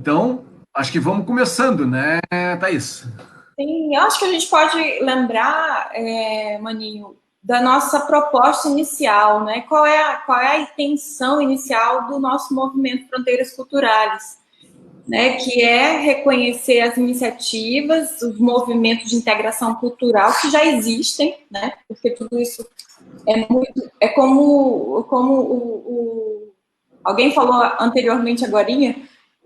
Então, acho que vamos começando, né, Thaís? Sim, eu acho que a gente pode lembrar, Maninho, da nossa proposta inicial, né? Qual é a intenção inicial do nosso movimento Fronteiras Culturais, né? Que é reconhecer as iniciativas, os movimentos de integração cultural que já existem, né? Porque tudo isso é como alguém falou anteriormente agorinha,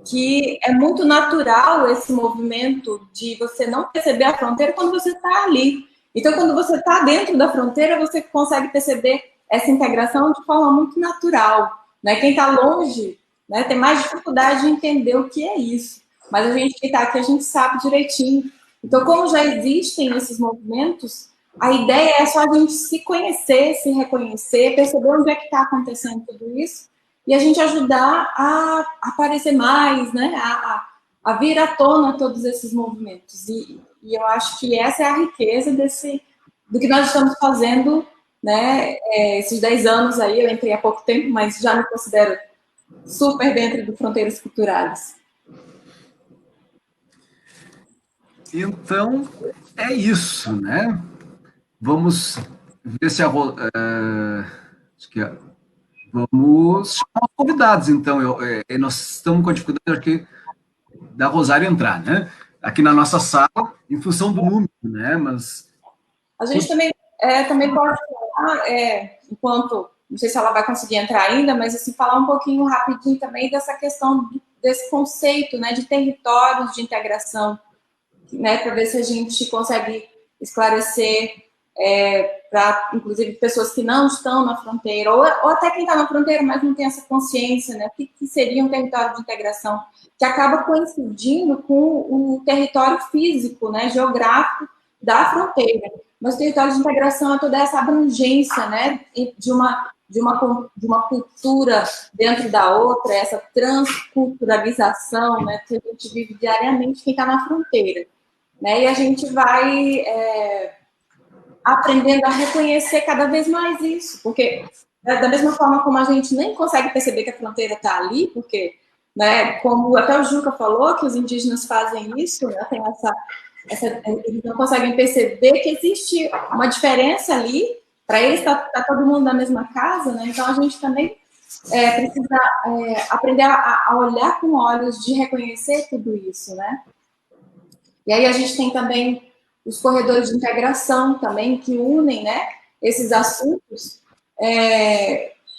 que é muito natural esse movimento de você não perceber a fronteira quando você está ali. Então, quando você está dentro da fronteira, você consegue perceber essa integração de forma muito natural. Né? Quem está longe, né, tem mais dificuldade de entender o que é isso. Mas a gente que está aqui, a gente sabe direitinho. Então, como já existem esses movimentos, a ideia é só a gente se conhecer, se reconhecer, perceber onde é que está acontecendo tudo isso e a gente ajudar a aparecer mais, né? A vir à tona todos esses movimentos. E eu acho que essa é a riqueza do que nós estamos fazendo, né? Esses 10 anos aí, eu entrei há pouco tempo, mas já me considero super dentro do Fronteiras Culturais. Então, é isso, né? Vamos ver se acho que vamos chamar os convidados, então. Nós estamos com a dificuldade aqui da Rosário entrar, né? Aqui na nossa sala, em função do número, né? Mas a gente também pode falar, enquanto, não sei se ela vai conseguir entrar ainda, mas assim, falar um pouquinho rapidinho também dessa questão desse conceito, né, de territórios de integração, né, para ver se a gente consegue esclarecer para, inclusive, pessoas que não estão na fronteira, ou até quem está na fronteira, mas não tem essa consciência, né, o que seria um território de integração, que acaba coincidindo com o território físico, né, geográfico da fronteira. Mas o território de integração é toda essa abrangência, né, de uma cultura dentro da outra, essa transculturalização, né, que a gente vive diariamente quem está na fronteira. Né, e a gente vai aprendendo a reconhecer cada vez mais isso, porque da mesma forma como a gente nem consegue perceber que a fronteira está ali, porque, né, como até o Juca falou, que os indígenas fazem isso, né, tem eles não conseguem perceber que existe uma diferença ali, para eles tá todo mundo na mesma casa, né, então a gente também precisa aprender a olhar com olhos de reconhecer tudo isso, né. E aí a gente tem também os corredores de integração também, que unem, né, esses assuntos,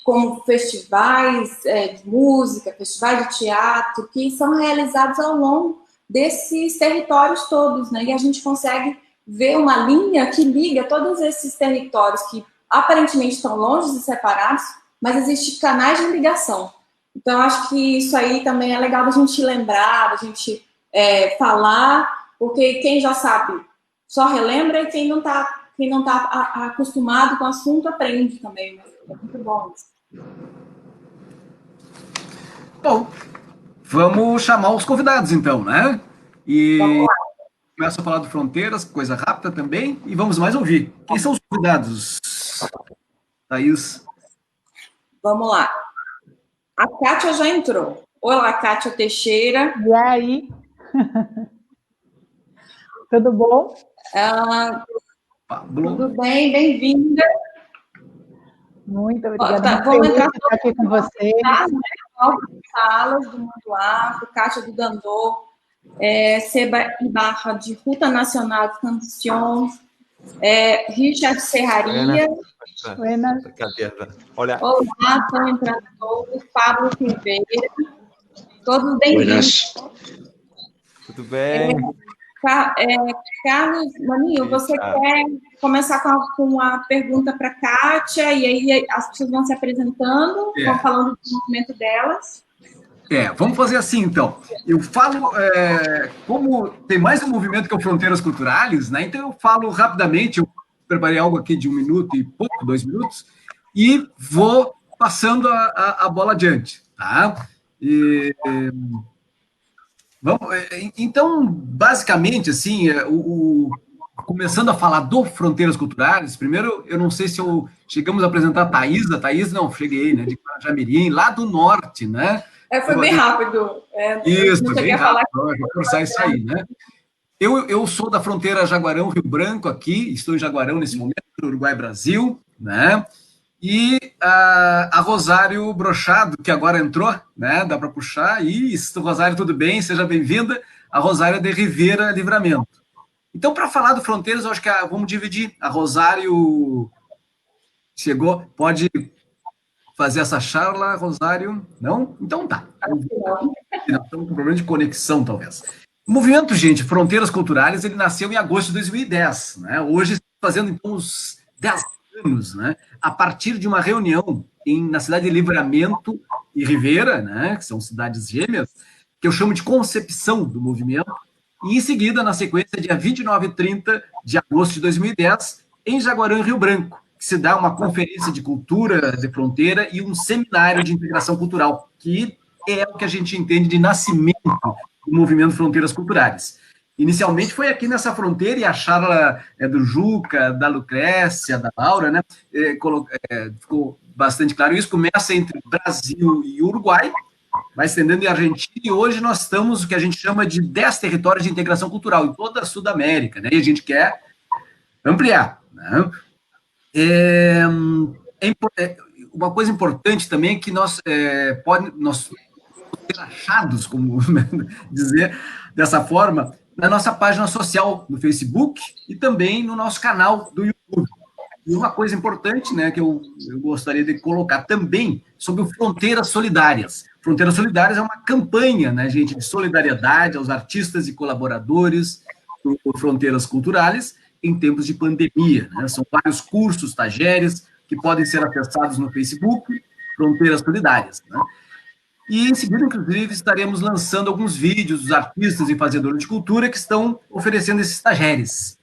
como festivais de música, festivais de teatro, que são realizados ao longo desses territórios todos, né, e a gente consegue ver uma linha que liga todos esses territórios que aparentemente estão longe e separados, mas existem canais de ligação. Então, acho que isso aí também é legal da gente lembrar, da gente falar, porque quem já sabe só relembra e quem não tá acostumado com o assunto aprende também, né? É muito bom isso. bom, vamos chamar os convidados, então, né? E começa a falar do Fronteiras, coisa rápida também, e vamos mais ouvir. Quem são os convidados, Thaís? Vamos lá. A Kátia já entrou. Olá, Kátia Teixeira. E aí? Tudo bom? Tudo bem, bem-vinda. Muito obrigada. Tá, vamos entrar aqui com você. Salas do Mundo Afro, Kátia do Dandô, Seba Ibarra de Ruta Nacional de Canções, Richard Serraria. Buenas. Olá, estão entrando todos. Pablo Silveira. Todos bem-vindos. Tudo bem? Carlos, Maninho, você quer começar com a pergunta para a Kátia, e aí as pessoas vão se apresentando, vão falando do movimento delas? Vamos fazer assim, então. Eu falo, como tem mais um movimento que é o Fronteiras Culturais, né? Então eu falo rapidamente, eu preparei algo aqui de 1 minuto e pouco, 2 minutos, e vou passando a bola adiante, tá? Então, basicamente, assim, começando a falar do Fronteiras Culturais, primeiro, eu não sei se chegamos a apresentar a Thaís não, cheguei, né, de Guarajamirim, lá do norte, né, Foi bem rápido. Isso, não bem cheguei a falar. rápido. Vou forçar isso aí, né? Eu sou da fronteira Jaguarão-Rio Branco aqui, estou em Jaguarão nesse momento, no Uruguai-Brasil, né? E a Rosário Brochado, que agora entrou, né? Dá para puxar. Isso, Rosário, tudo bem? Seja bem-vinda. A Rosário de Rivera Livramento. Então, para falar do Fronteiras, eu acho que vamos dividir. A Rosário chegou, pode fazer essa charla, Rosário? Não? Então tá. Nós estamos com problema de conexão, talvez. O movimento, gente, Fronteiras Culturais, ele nasceu em agosto de 2010, né? Hoje está fazendo, então, uns 10 anos, né? A partir de uma reunião na cidade de Livramento e Rivera, né? Que são cidades gêmeas, que eu chamo de concepção do movimento, e em seguida, na sequência, dia 29 e 30 de agosto de 2010, em Jaguarão e Rio Branco, que se dá uma conferência de cultura de fronteira e um seminário de integração cultural, que é o que a gente entende de nascimento do movimento Fronteiras Culturais. Inicialmente foi aqui nessa fronteira, e a charla do Juca, da Lucrécia, da Laura, né? Ficou bastante claro isso. Começa entre Brasil e Uruguai, vai estendendo em Argentina, e hoje nós estamos o que a gente chama de 10 territórios de integração cultural em toda a Sudamérica, né? E a gente quer ampliar, né? Uma coisa importante também é que nós podemos ser achados, como dizer dessa forma, na nossa página social no Facebook e também no nosso canal do YouTube. E uma coisa importante, né, que eu gostaria de colocar também sobre o Fronteiras Solidárias. Fronteiras Solidárias é uma campanha, né, gente, de solidariedade aos artistas e colaboradores do Fronteiras Culturais em tempos de pandemia, né? São vários cursos, tageres, que podem ser acessados no Facebook, Fronteiras Solidárias, né? E, em seguida, inclusive, estaremos lançando alguns vídeos dos artistas e fazedores de cultura que estão oferecendo esses tageres.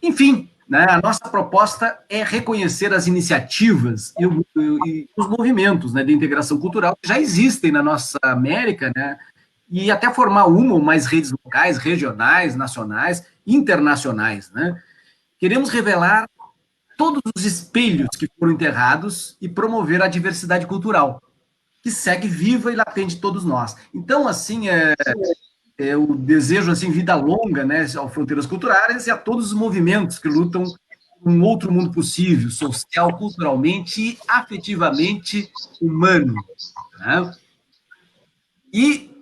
Enfim, né, a nossa proposta é reconhecer as iniciativas e os movimentos, né, de integração cultural que já existem na nossa América, né, e até formar uma ou mais redes locais, regionais, nacionais, internacionais, né? Queremos revelar todos os espelhos que foram enterrados e promover a diversidade cultural, que segue viva e latente de todos nós. Então, assim, eu desejo, assim, vida longa, né, ao Fronteiras Culturais e a todos os movimentos que lutam por um outro mundo possível, social, culturalmente e afetivamente humano, né? E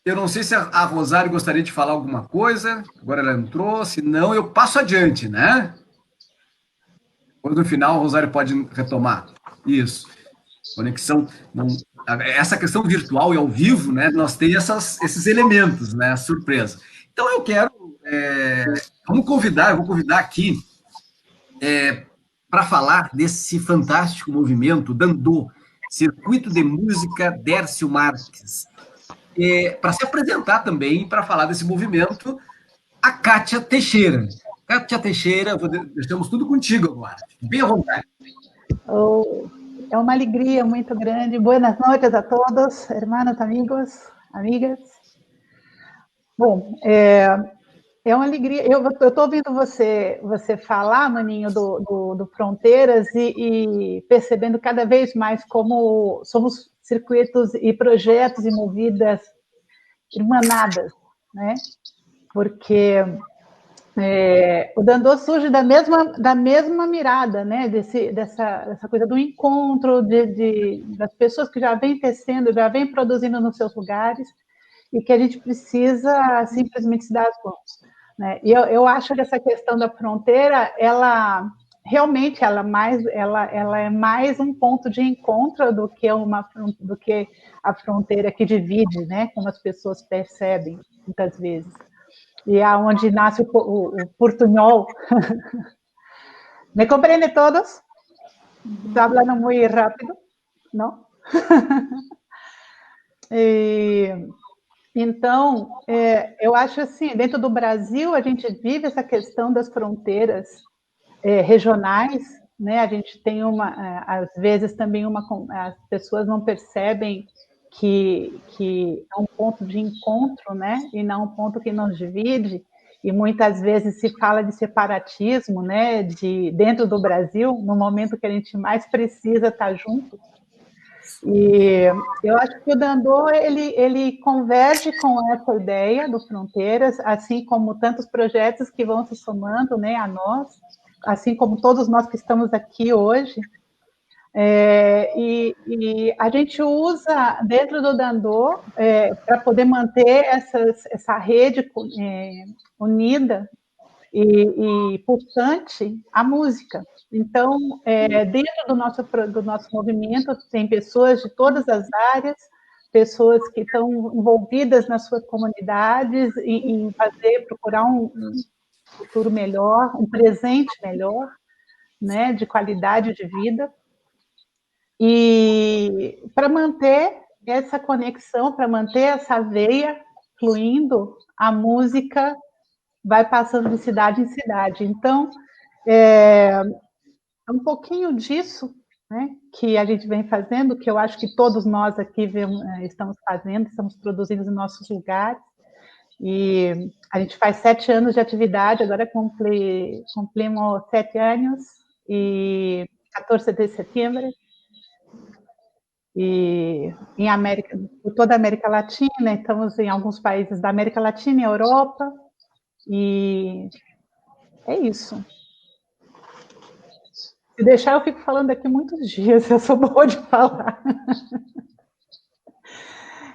eu não sei se a Rosário gostaria de falar alguma coisa, agora ela entrou, se não, eu passo adiante, né? Depois, no final, a Rosário pode retomar. Isso. Conexão. Essa questão virtual e ao vivo, né? Nós temos esses elementos, né? Surpresa. Então, eu quero. Eu vou convidar aqui para falar desse fantástico movimento, Dandô, Circuito de Música Dércio Marques. Para se apresentar também, para falar desse movimento, a Kátia Teixeira. Kátia Teixeira, deixamos tudo contigo agora. Bem à vontade. É uma alegria muito grande. Buenas noches a todos, hermanos, amigos, amigas. Bom, é uma alegria. Eu estou ouvindo você falar, Maninho, do Fronteiras e percebendo cada vez mais como somos circuitos e projetos e movidas irmanadas, né? Porque o Dandô surge da mesma mirada, né? Dessa coisa do encontro das pessoas que já vêm tecendo, já vêm produzindo nos seus lugares e que a gente precisa simplesmente se dar as mãos, né? E eu acho que essa questão da fronteira, ela realmente ela é mais um ponto de encontro do que a fronteira que divide, né? Como as pessoas percebem muitas vezes. E é onde nasce o portunhol. ¿Me compreende todos? Estou falando muito rápido, não? Então, eu acho assim, dentro do Brasil, a gente vive essa questão das fronteiras regionais, né? A gente tem às vezes também as pessoas não percebem que é um ponto de encontro, né? E não um ponto que nos divide, e muitas vezes se fala de separatismo, né? Dentro do Brasil, no momento que a gente mais precisa estar junto. E eu acho que o Dandô, ele converge com essa ideia do Fronteiras, assim como tantos projetos que vão se somando, né, a nós, assim como todos nós que estamos aqui hoje. E a gente usa dentro do Dandô para poder manter essa rede unida e pulsante a música. Então, dentro do nosso movimento, tem pessoas de todas as áreas, pessoas que estão envolvidas nas suas comunidades em procurar um futuro melhor, um presente melhor, né, de qualidade de vida. E para manter essa conexão, para manter essa veia fluindo, a música vai passando de cidade em cidade. Então, é um pouquinho disso, né, que a gente vem fazendo, que eu acho que todos nós aqui estamos fazendo, estamos produzindo em nossos lugares. E a gente faz 7 anos de atividade, agora cumprimos 7 anos, e 14 de setembro, e por toda a América Latina, estamos em alguns países da América Latina e Europa, e é isso. Se deixar, eu fico falando aqui muitos dias, eu sou boa de falar.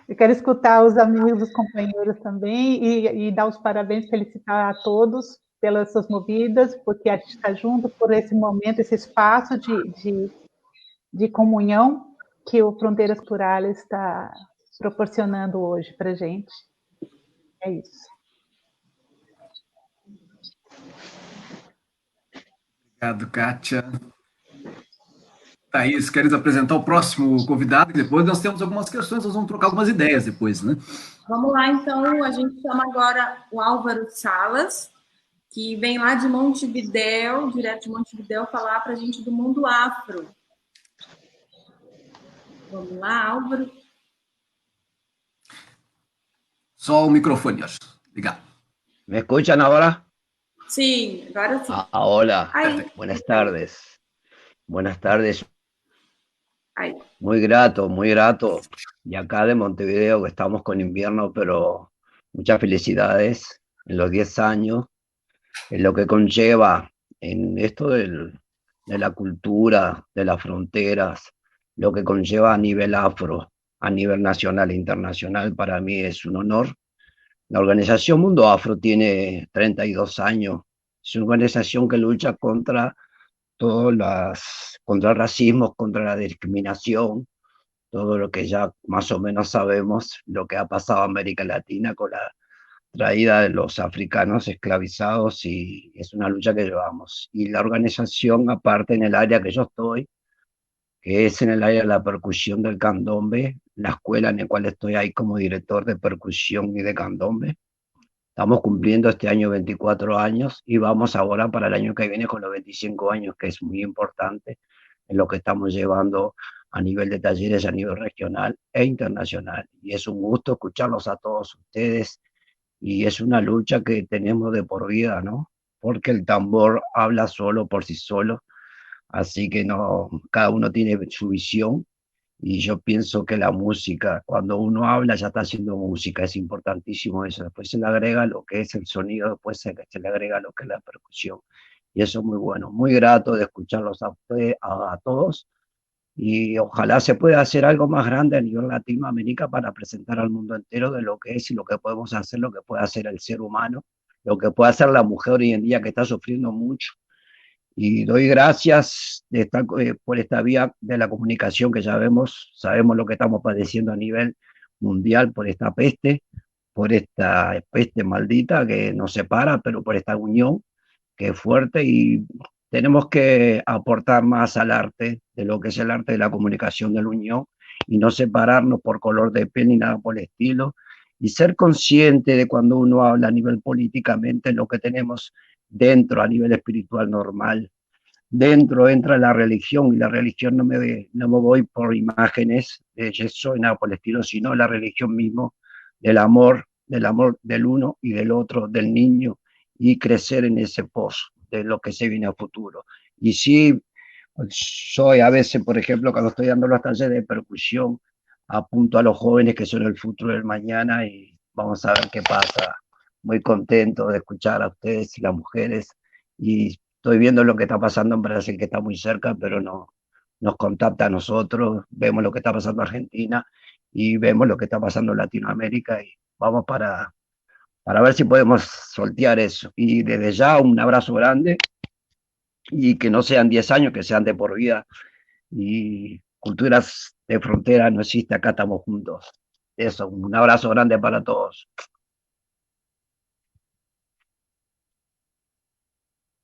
Eu quero escutar os amigos, os companheiros também, e dar os parabéns, felicitar a todos pelas suas movidas, porque a gente está junto por esse momento, esse espaço de comunhão que o Fronteiras Culturais está proporcionando hoje para a gente. É isso. Obrigado, Kátia. Thaís, queres apresentar o próximo convidado? E depois nós temos algumas questões, nós vamos trocar algumas ideias depois, né? Vamos lá, então, a gente chama agora o Álvaro Salas, que vem lá de Montevidéu, direto de Montevidéu, falar para a gente do mundo afro. Vamos lá, Álvaro. Só o microfone, acho. Obrigado. ¿Me escuchan ahora? Sí, ahora sí. Hola, Ahí. buenas tardes. Buenas tardes. Ahí. Muy grato, muy grato. Y acá de Montevideo, que estamos con invierno, pero muchas felicidades en los 10 años, en lo que conlleva en esto de la cultura, de las fronteras, lo que conlleva a nivel afro, a nivel nacional e internacional, para mí es un honor. La organización Mundo Afro tiene 32 años. Es una organización que lucha contra contra el racismo, contra la discriminación, todo lo que ya más o menos sabemos, lo que ha pasado en América Latina con la traída de los africanos esclavizados, y es una lucha que llevamos. Y la organización, aparte en el área que yo estoy, que es en el área de la percusión del candombe, la escuela en la cual estoy ahí como director de percusión y de candombe. Estamos cumpliendo este año 24 años y vamos ahora para el año que viene con los 25 años, que es muy importante en lo que estamos llevando a nivel de talleres, a nivel regional e internacional. Y es un gusto escucharlos a todos ustedes, y es una lucha que tenemos de por vida, ¿no? Porque el tambor habla solo por sí solo, así que no, cada uno tiene su visión. Y yo pienso que la música, cuando uno habla, ya está haciendo música, es importantísimo eso. Después se le agrega lo que es el sonido, después se le agrega lo que es la percusión. Y eso es muy bueno, muy grato de escucharlos a ustedes, a todos. Y ojalá se pueda hacer algo más grande a nivel Latinoamérica para presentar al mundo entero de lo que es y lo que podemos hacer, lo que puede hacer el ser humano, lo que puede hacer la mujer hoy en día, que está sufriendo mucho. Y doy gracias por esta vía de la comunicación, que ya sabemos lo que estamos padeciendo a nivel mundial por esta peste maldita que nos separa, pero por esta unión que es fuerte, y tenemos que aportar más al arte, de lo que es el arte de la comunicación, de la unión, y no separarnos por color de piel ni nada por el estilo, y ser consciente de cuando uno habla a nivel políticamente lo que tenemos dentro, a nivel espiritual normal. Dentro entra la religión, y la religión no me voy por imágenes de yeso y nada por el estilo, sino la religión mismo del amor del uno y del otro, del niño, y crecer en ese pozo de lo que se viene a futuro. Y sí, Yo a veces, por ejemplo, cuando estoy dando los talleres de percusión, apunto a los jóvenes que son el futuro del mañana y vamos a ver qué pasa. Muy contento de escuchar a ustedes y las mujeres y estoy viendo lo que está pasando en Brasil, que está muy cerca, pero no nos contacta a nosotros, vemos lo que está pasando en Argentina y vemos lo que está pasando en Latinoamérica y vamos para ver si podemos sortear eso. Y desde ya un abrazo grande y que no sean 10 años, que sean de por vida. Y culturas de frontera no existe, acá estamos juntos. Eso, un abrazo grande para todos.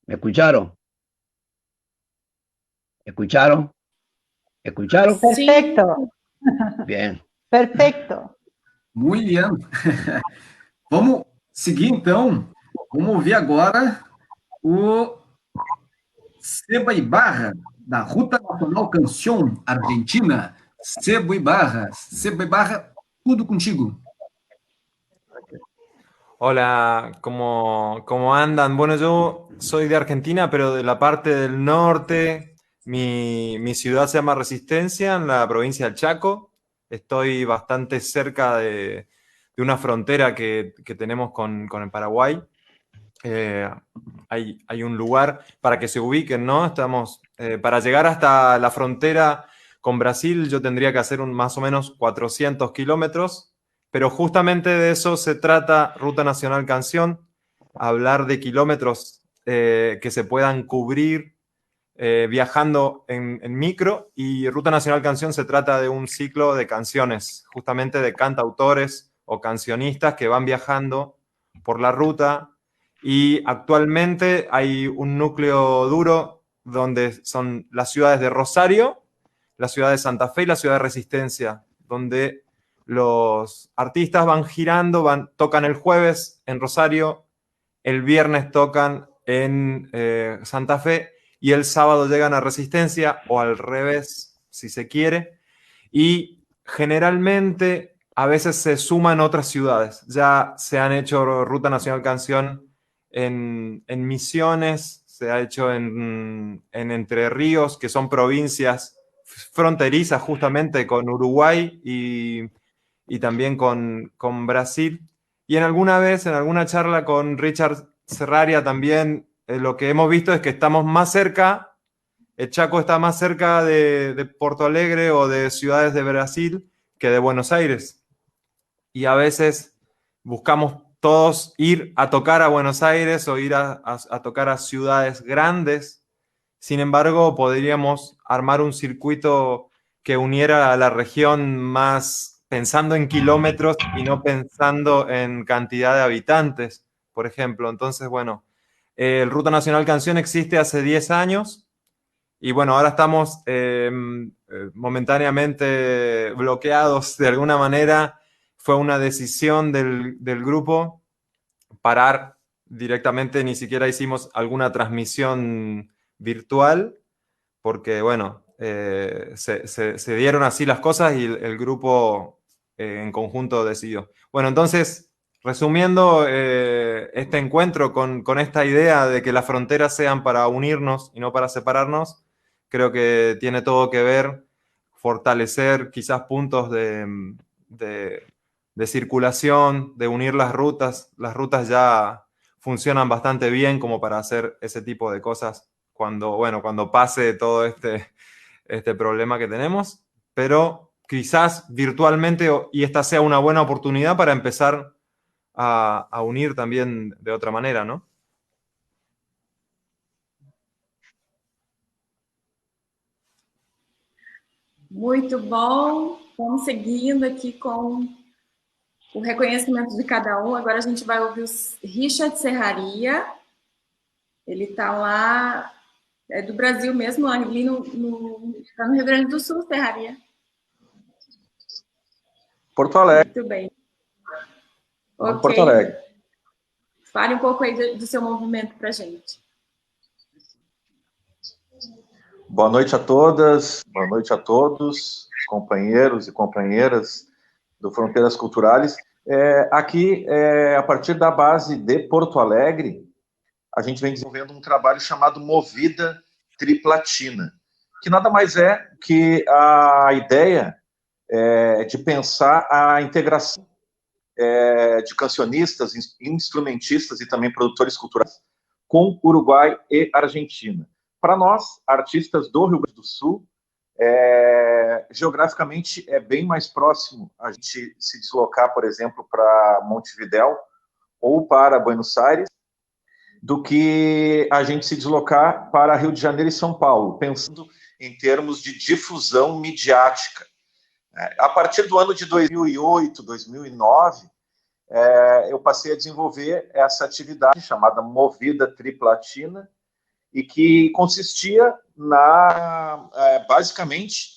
¿Me escucharon? ¿Escucharon? ¿Escucharon? Sim. Perfecto, Bien. perfecto. Muito bem. Vamos seguir, então. Vamos ouvir agora o Seba Ibarra, da Ruta Nacional Canción Argentina. Seba Ibarra, tudo contigo. Hola, ¿cómo andan? Bueno, yo soy de Argentina, pero de la parte del norte. Mi ciudad se llama Resistencia, en la provincia del Chaco. Estoy bastante cerca de una frontera que tenemos con el Paraguay. Hay un lugar para que se ubiquen, ¿no? Para llegar hasta la frontera con Brasil, yo tendría que hacer más o menos 400 kilómetros, pero justamente de eso se trata Ruta Nacional Canción, hablar de kilómetros que se puedan cubrir viajando en micro, y Ruta Nacional Canción se trata de un ciclo de canciones, justamente de cantautores o cancionistas que van viajando por la ruta. Y actualmente hay un núcleo duro donde son las ciudades de Rosario, la ciudad de Santa Fe y la ciudad de Resistencia, donde los artistas van girando, tocan el jueves en Rosario, el viernes tocan en Santa Fe y el sábado llegan a Resistencia, o al revés, si se quiere. Y generalmente a veces se suman otras ciudades. Ya se han hecho Ruta Nacional Canción en Misiones, se ha hecho en Entre Ríos, que son provincias fronterizas justamente con Uruguay y también con Brasil. Y en alguna charla con Richard Serraria también, lo que hemos visto es que estamos más cerca, el Chaco está más cerca de Porto Alegre o de ciudades de Brasil que de Buenos Aires. Y a veces buscamos todos ir a tocar a Buenos Aires o ir a tocar a ciudades grandes. Sin embargo, podríamos armar un circuito que uniera a la región más pensando en kilómetros y no pensando en cantidad de habitantes, por ejemplo. Entonces, bueno, el Ruta Nacional Canción existe hace 10 años y bueno, ahora estamos momentáneamente bloqueados de alguna manera. Fue una decisión del grupo parar directamente, ni siquiera hicimos alguna transmisión virtual, porque bueno, se dieron así las cosas y el grupo en conjunto decidió. Bueno, entonces, resumiendo este encuentro con esta idea de que las fronteras sean para unirnos y no para separarnos, creo que tiene todo que ver, fortalecer quizás puntos de circulación, de unir las rutas. Las rutas ya funcionan bastante bien como para hacer ese tipo de cosas cuando pase todo este problema que tenemos, pero quizás virtualmente, y esta sea una buena oportunidad para empezar a unir también de otra manera, ¿no? Muito bom. Vamos seguindo aqui com o reconhecimento de cada um. Agora a gente vai ouvir o Richard Serraria. Ele está lá, é do Brasil mesmo, ali tá no Rio Grande do Sul, Serraria. Porto Alegre. Muito bem. Ok. Porto Alegre. Fale um pouco aí do seu movimento para a gente. Boa noite a todas, boa noite a todos, companheiros e companheiras do Fronteiras Culturais. Aqui, a partir da base de Porto Alegre, a gente vem desenvolvendo um trabalho chamado Movida Triplatina. que nada mais é que a ideia de pensar a integração de cancionistas, instrumentistas e também produtores culturais com Uruguai e Argentina. Para nós, artistas do Rio Grande do Sul, geograficamente é bem mais próximo a gente se deslocar, por exemplo, para Montevidéu ou para Buenos Aires, do que a gente se deslocar para Rio de Janeiro e São Paulo, pensando em termos de difusão midiática. A partir do ano de 2008, 2009, eu passei a desenvolver essa atividade chamada Movida Triplatina, e que consistia basicamente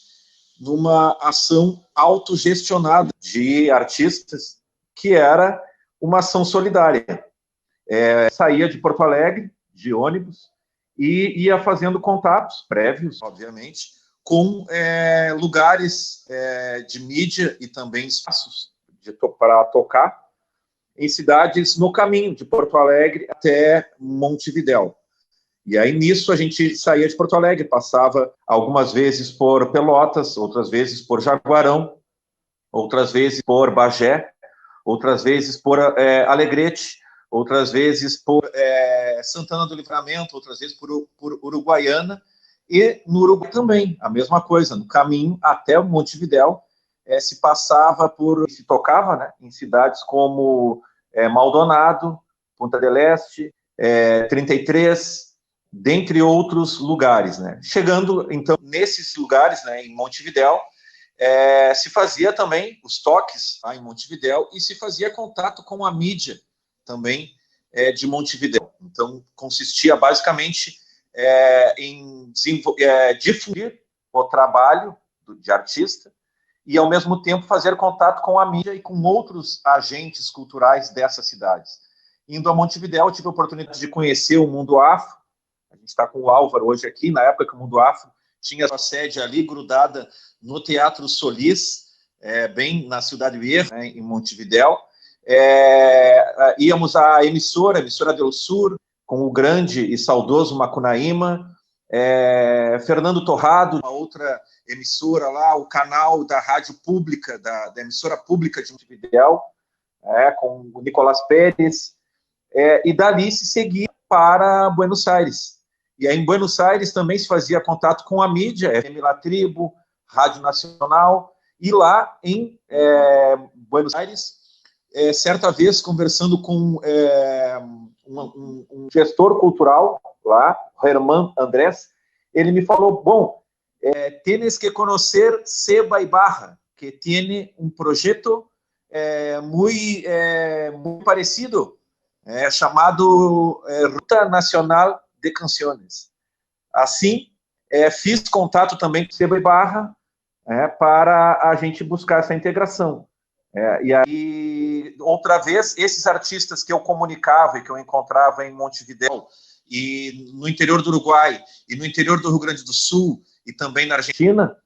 numa ação autogestionada de artistas, que era uma ação solidária. Saía de Porto Alegre, de ônibus, e ia fazendo contatos prévios, obviamente, com lugares de mídia e também espaços para tocar em cidades no caminho de Porto Alegre até Montevidéu. E aí, nisso, a gente saía de Porto Alegre, passava algumas vezes por Pelotas, outras vezes por Jaguarão, outras vezes por Bagé, outras vezes por Alegrete, outras vezes por Santana do Livramento, outras vezes por Uruguaiana, e no Uruguai também, a mesma coisa, no caminho até Montevidéu, se tocava, né, em cidades como Maldonado, Punta del Este, 33, dentre outros lugares, né? Chegando, então, nesses lugares, né, em Montevidéu, se fazia também os toques lá em Montevidéu e se fazia contato com a mídia também de Montevidéu. Então, consistia basicamente em difundir o trabalho de artista e, ao mesmo tempo, fazer contato com a mídia e com outros agentes culturais dessas cidades. Indo a Montevidéu, tive a oportunidade de conhecer o Mundo Afro. A gente está com o Álvaro hoje aqui, na época que o Mundo Afro tinha sua sede ali grudada no Teatro Solis, bem na Cidade Vieja, né, em Montevidéu. Íamos à emissora Del Sur, com o grande e saudoso Macunaíma, Fernando Torrado, uma outra emissora lá, o canal da rádio pública, da emissora pública de Montevidéu, com o Nicolás Pérez, e dali se seguia para Buenos Aires. E aí em Buenos Aires também se fazia contato com a mídia, FM La Tribo, Rádio Nacional, e lá em Buenos Aires, certa vez conversando com um gestor cultural lá, Germán Andrés, ele me falou, bom, tienes que conhecer Seba Ibarra, que tem um projeto muito parecido, chamado Ruta Nacional de Canciones. Assim, fiz contato também com Seba Ibarra para a gente buscar essa integração. E aí, outra vez, esses artistas que eu comunicava e que eu encontrava em Montevidéu, e no interior do Uruguai, e no interior do Rio Grande do Sul, e também na Argentina,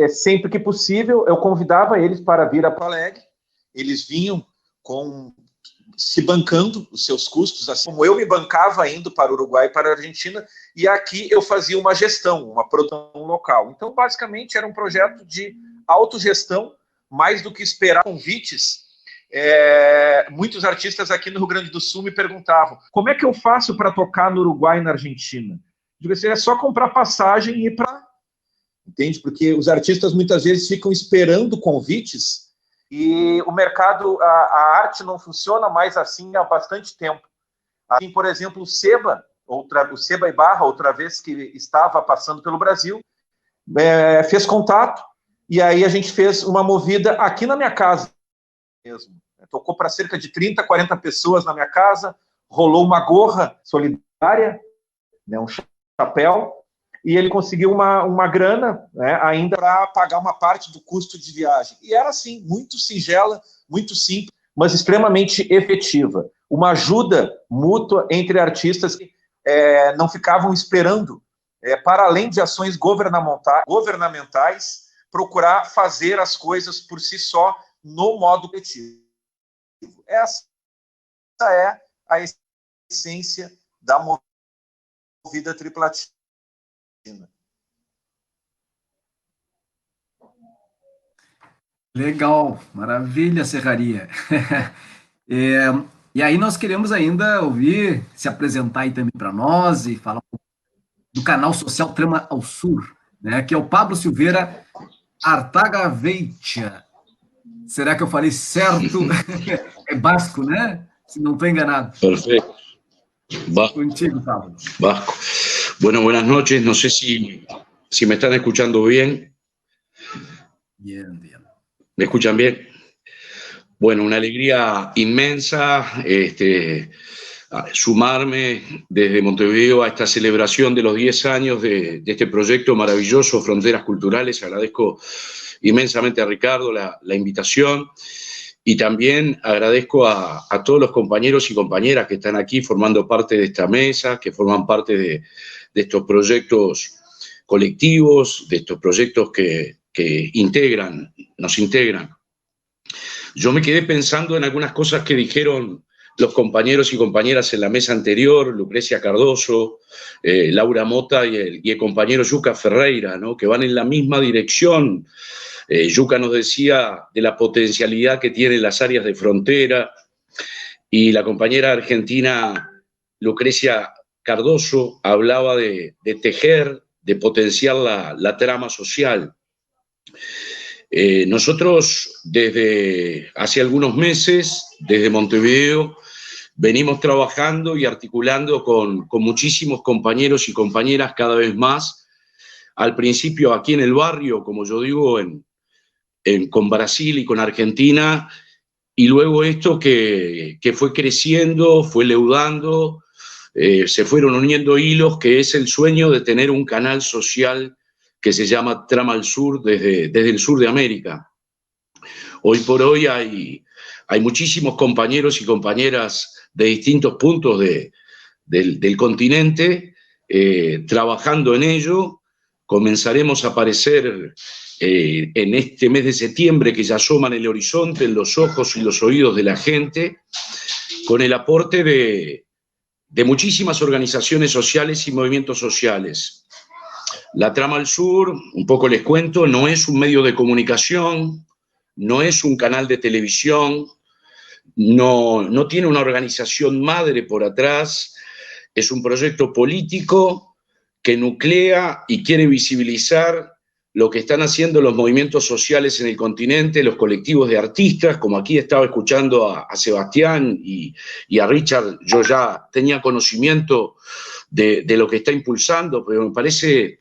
sempre que possível, eu convidava eles para vir a Porto Alegre. Eles vinham se bancando os seus custos, assim como eu me bancava indo para o Uruguai e para a Argentina, e aqui eu fazia uma gestão, uma produção local. Então, basicamente, era um projeto de autogestão, mais do que esperar convites. Muitos artistas aqui no Rio Grande do Sul me perguntavam, como é que eu faço para tocar no Uruguai e na Argentina? Eu digo assim, é só comprar passagem e ir para lá. Entende? Porque os artistas muitas vezes ficam esperando convites e o mercado, a arte não funciona mais assim há bastante tempo. Assim, por exemplo, o Seba Ibarra, outra vez que estava passando pelo Brasil, fez contato, e aí a gente fez uma movida aqui na minha casa mesmo. Tocou para cerca de 30, 40 pessoas na minha casa, rolou uma gorra solidária, né, um chapéu, e ele conseguiu uma grana, né, ainda para pagar uma parte do custo de viagem. E era assim, muito singela, muito simples, mas extremamente efetiva. Uma ajuda mútua entre artistas que não ficavam esperando, para além de ações governamentais, procurar fazer as coisas por si só, no modo coletivo. Essa é a essência da Movida Triplatina. Legal, maravilha, Serraria. É, e aí nós queremos ainda ouvir, se apresentar aí também para nós e falar um pouco do canal social Trama ao Sur, né, que é o Pablo Silveira Artagaveitia. Será que eu falei certo? É basco, né? Se não estou enganado. Perfecto. Contigo, Pablo. Vasco. Bueno, buenas noches. No sé si me están escuchando bien. Bien, bien. ¿Me escuchan bien? Bueno, una alegría inmensa sumarme desde Montevideo a esta celebración de los 10 años de este proyecto maravilloso, Fronteras Culturales. Agradezco inmensamente a Ricardo la invitación y también agradezco a todos los compañeros y compañeras que están aquí formando parte de esta mesa, que forman parte de estos proyectos colectivos, de estos proyectos que nos integran. Yo me quedé pensando en algunas cosas que dijeron los compañeros y compañeras en la mesa anterior, Lucrecia Cardoso, Laura Mota y el compañero Yuka Ferreira, ¿no? Que van en la misma dirección. Yuka nos decía de la potencialidad que tienen las áreas de frontera y la compañera argentina Lucrecia Cardoso hablaba de tejer, de potenciar la trama social. Nosotros desde hace algunos meses, desde Montevideo, venimos trabajando y articulando con muchísimos compañeros y compañeras cada vez más. Al principio aquí en el barrio, como yo digo, con Brasil y con Argentina, y luego esto que fue creciendo, fue leudando, se fueron uniendo hilos, que es el sueño de tener un canal social que se llama Trama al Sur desde el sur de América. Hoy por hoy hay muchísimos compañeros y compañeras de distintos puntos del continente trabajando en ello. Comenzaremos a aparecer en este mes de septiembre, que ya asoma en el horizonte, en los ojos y los oídos de la gente, con el aporte de muchísimas organizaciones sociales y movimientos sociales. La Trama al Sur, un poco les cuento, no es un medio de comunicación, no es un canal de televisión, no tiene una organización madre por atrás, es un proyecto político que nuclea y quiere visibilizar lo que están haciendo los movimientos sociales en el continente, los colectivos de artistas, como aquí estaba escuchando a Sebastián y a Richard, yo ya tenía conocimiento de lo que está impulsando, pero me parece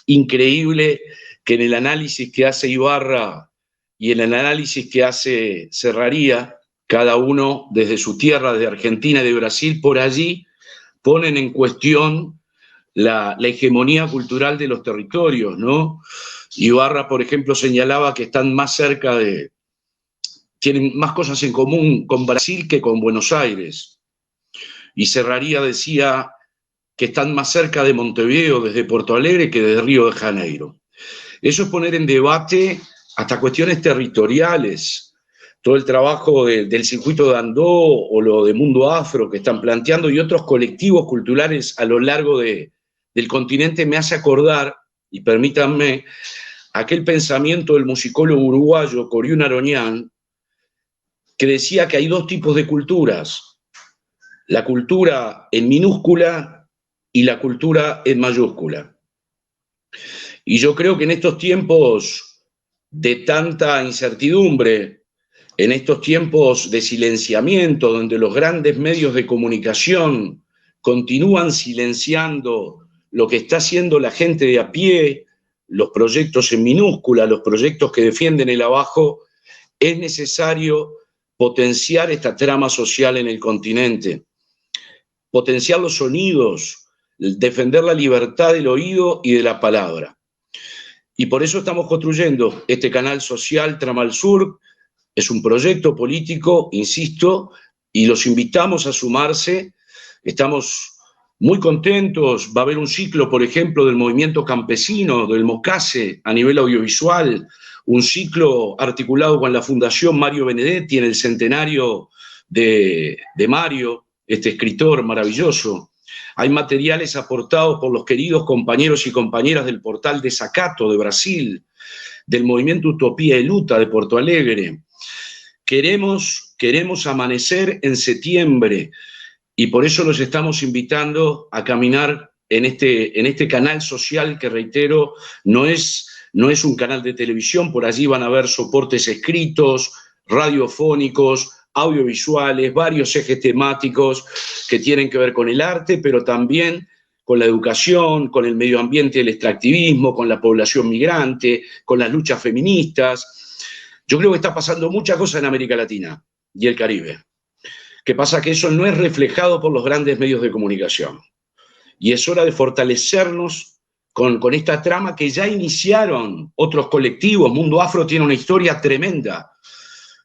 increíble que en el análisis que hace Ibarra y en el análisis que hace Serraría, cada uno desde su tierra, de Argentina y de Brasil, por allí ponen en cuestión la hegemonía cultural de los territorios, ¿no? Ibarra, por ejemplo, señalaba que están más cerca tienen más cosas en común con Brasil que con Buenos Aires. Y Serraría decía que están más cerca de Montevideo desde Porto Alegre que desde Río de Janeiro. Eso es poner en debate hasta cuestiones territoriales, todo el trabajo del circuito de Andó o lo de Mundo Afro que están planteando y otros colectivos culturales a lo largo del continente me hace acordar, y permítanme, aquel pensamiento del musicólogo uruguayo Coriún Aroñán, que decía que hay dos tipos de culturas, la cultura en minúscula y la cultura en mayúscula. Y yo creo que en estos tiempos de tanta incertidumbre, en estos tiempos de silenciamiento, donde los grandes medios de comunicación continúan silenciando lo que está haciendo la gente de a pie, los proyectos en minúscula, los proyectos que defienden el abajo, es necesario potenciar esta trama social en el continente, potenciar los sonidos, defender la libertad del oído y de la palabra. Y por eso estamos construyendo este canal social Trama al Sur. Es un proyecto político, insisto, y los invitamos a sumarse. Estamos muy contentos. Va a haber un ciclo, por ejemplo, del movimiento campesino, del Mocase, a nivel audiovisual, un ciclo articulado con la Fundación Mario Benedetti en el centenario de Mario, este escritor maravilloso. Hay materiales aportados por los queridos compañeros y compañeras del portal Desacato de Brasil, del movimiento Utopía y Luta de Porto Alegre. Queremos amanecer en septiembre y por eso los estamos invitando a caminar en este canal social que, reitero, no es un canal de televisión. Por allí van a ver soportes escritos, radiofónicos, audiovisuales, varios ejes temáticos que tienen que ver con el arte, pero también con la educación, con el medio ambiente y el extractivismo, con la población migrante, con las luchas feministas. Yo creo que está pasando muchas cosas en América Latina y el Caribe. ¿Qué pasa? Que eso no es reflejado por los grandes medios de comunicación. Y es hora de fortalecernos con esta trama que ya iniciaron otros colectivos. Mundo Afro tiene una historia tremenda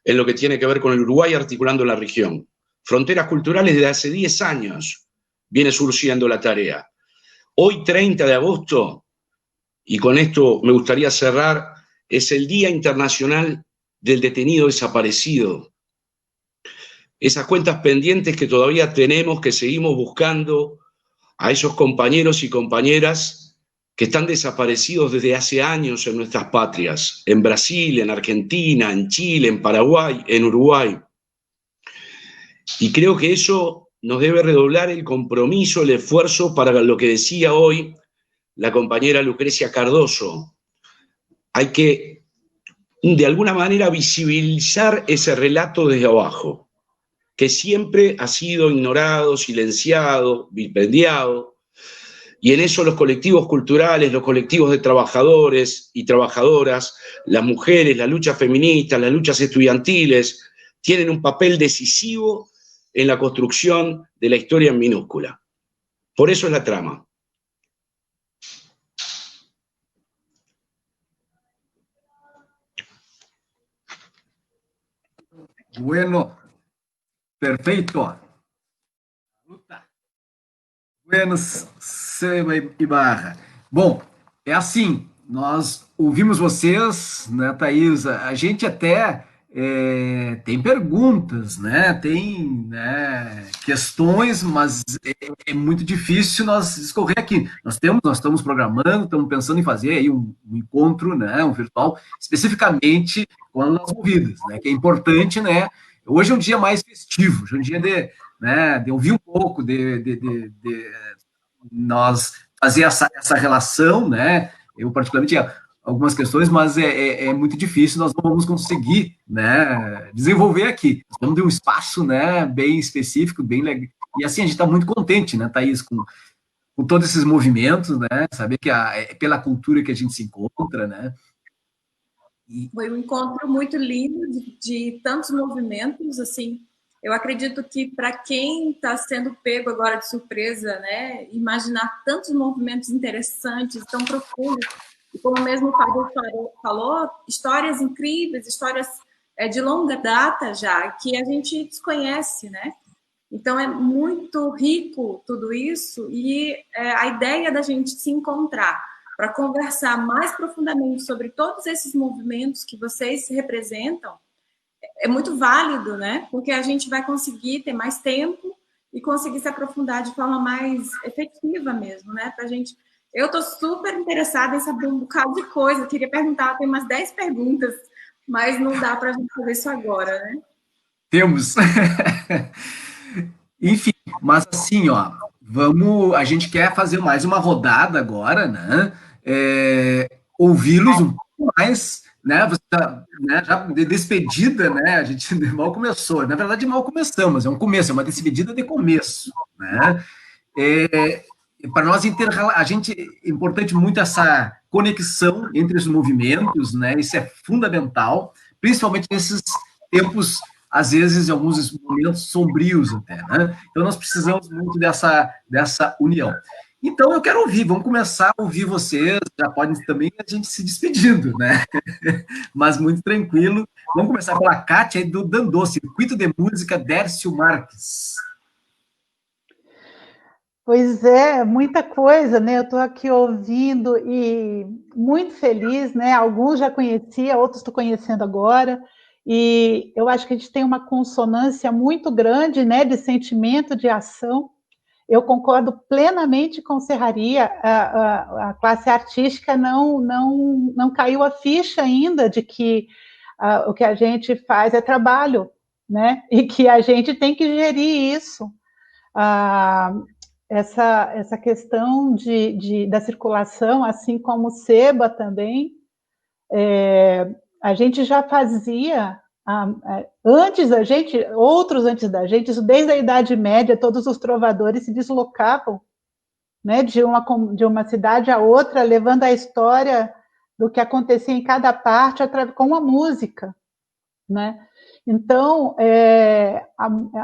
en lo que tiene que ver con el Uruguay articulando la región. Fronteras Culturales desde hace 10 años viene surciendo la tarea. Hoy, 30 de agosto, y con esto me gustaría cerrar, es el Día Internacional del Detenido Desaparecido. Esas cuentas pendientes que todavía tenemos, que seguimos buscando a esos compañeros y compañeras que están desaparecidos desde hace años en nuestras patrias, en Brasil, en Argentina, en Chile, en Paraguay, en Uruguay. Y creo que eso nos debe redoblar el compromiso, el esfuerzo para lo que decía hoy la compañera Lucrecia Cardoso. Hay que, de alguna manera, visibilizar ese relato desde abajo, que siempre ha sido ignorado, silenciado, vilipendiado. Y en eso los colectivos culturales, los colectivos de trabajadores y trabajadoras, las mujeres, las luchas feministas, las luchas estudiantiles, tienen un papel decisivo en la construcción de la historia en minúscula. Por eso es la trama. Bueno, perfeito. Buenas, Seba Ibarra. Bom, é assim, nós ouvimos vocês, né, Thaís? A gente até tem perguntas, né? Tem, né, questões, mas é muito difícil nós discorrer aqui. Nós estamos programando, estamos pensando em fazer aí um encontro, né, um virtual, especificamente com as movidas, né? Que é importante, né? Hoje é um dia mais festivo, hoje é um dia de ouvir um pouco, de nós fazer essa relação, né? Eu, particularmente, algumas questões, mas é muito difícil, nós não vamos conseguir, né, desenvolver aqui. Nós vamos ter um espaço, né, bem específico, bem legal. E assim, a gente está muito contente, né, Thaís, com todos esses movimentos, né? Saber que é pela cultura que a gente se encontra, né? Foi um encontro muito lindo de tantos movimentos, assim. Eu acredito que para quem está sendo pego agora de surpresa, né, imaginar tantos movimentos interessantes, tão profundos, e como mesmo o Fábio falou, histórias incríveis, histórias de longa data já, que a gente desconhece, né? Então é muito rico tudo isso, e a ideia da gente se encontrar para conversar mais profundamente sobre todos esses movimentos que vocês representam, é muito válido, né? Porque a gente vai conseguir ter mais tempo e conseguir se aprofundar de forma mais efetiva mesmo, né? Pra gente... Eu estou super interessada em saber um bocado de coisa, eu queria perguntar, tem umas 10 perguntas, mas não dá para a gente fazer isso agora, né? Temos. Enfim, mas assim, ó, a gente quer fazer mais uma rodada agora, né? Ouvi-los um pouco mais, né? Você né, já de despedida, né? A gente mal começou. Na verdade, mal começamos, é um começo, é uma despedida de começo, né? Para nós, é importante muito essa conexão entre os movimentos, né? Isso é fundamental, principalmente nesses tempos, às vezes, em alguns momentos sombrios até, né? Então, nós precisamos muito dessa união. Então, eu quero ouvir, vamos começar a ouvir vocês, já podem também a gente se despedindo, né? Mas muito tranquilo. Vamos começar pela Kátia, do Dandô, Circuito de Música Dércio Marques. Pois é, muita coisa, né? Eu estou aqui ouvindo e muito feliz, né? Alguns já conhecia, outros estou conhecendo agora, e eu acho que a gente tem uma consonância muito grande, né? De sentimento, de ação. eu concordo plenamente com Serraria, a classe artística não caiu a ficha ainda de que o que a gente faz é trabalho, né? E que a gente tem que gerir isso. Essa questão da circulação, assim como o seba também, a gente já fazia, outros antes da gente, isso desde a Idade Média, todos os trovadores se deslocavam, né, de uma cidade a outra, levando a história do que acontecia em cada parte com a música, né? Então,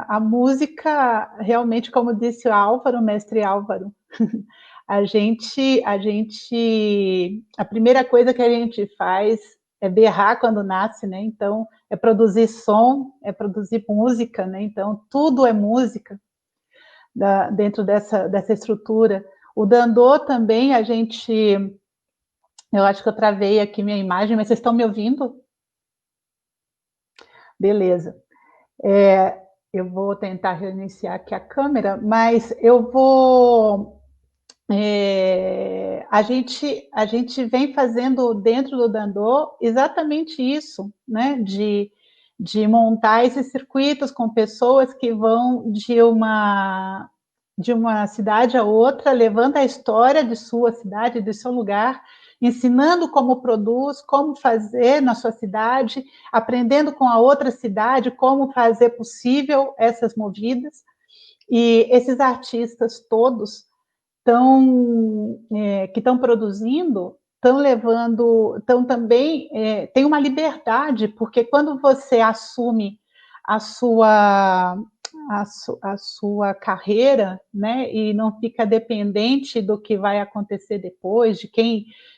a música, realmente, como disse o mestre Álvaro, a primeira coisa que a gente faz é berrar quando nasce, né? Então, é produzir som, é produzir música, né? Então, tudo é música dentro dessa estrutura. O Dandô também, eu acho que eu travei aqui minha imagem, mas vocês estão me ouvindo? Beleza. Eu vou tentar reiniciar aqui a câmera, mas eu vou... a gente vem fazendo dentro do Dandô exatamente isso, né? De montar esses circuitos com pessoas que vão de uma cidade a outra, levando a história de sua cidade, de seu lugar, ensinando como produz, como fazer na sua cidade, aprendendo com a outra cidade como fazer possível essas movidas. E esses artistas todos que estão produzindo, estão também, tem uma liberdade, porque quando você assume a sua carreira, né, e não fica dependente do que vai acontecer depois,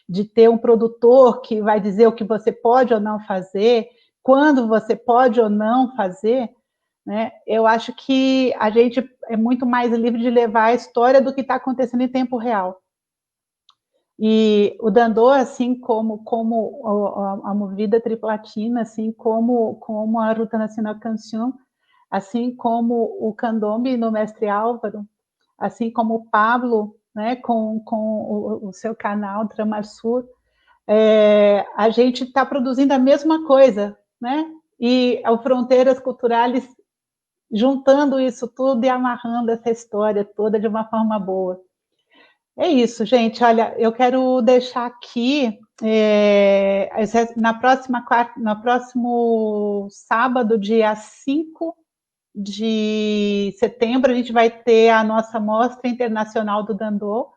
de ter um produtor que vai dizer o que você pode ou não fazer, quando você pode ou não fazer, né? Eu acho que a gente é muito mais livre de levar a história do que está acontecendo em tempo real. E o Dandô, assim como a Movida Triplatina, assim como a Ruta Nacional Canção, assim como o Candombe no Mestre Álvaro, assim como o Pablo, né, com o seu canal Tramarsur, a gente está produzindo a mesma coisa, né? E o Fronteiras Culturais juntando isso tudo e amarrando essa história toda de uma forma boa. É isso, gente. Olha, eu quero deixar aqui, no próximo sábado, dia 5 de setembro, a gente vai ter a nossa Mostra Internacional do Dandô,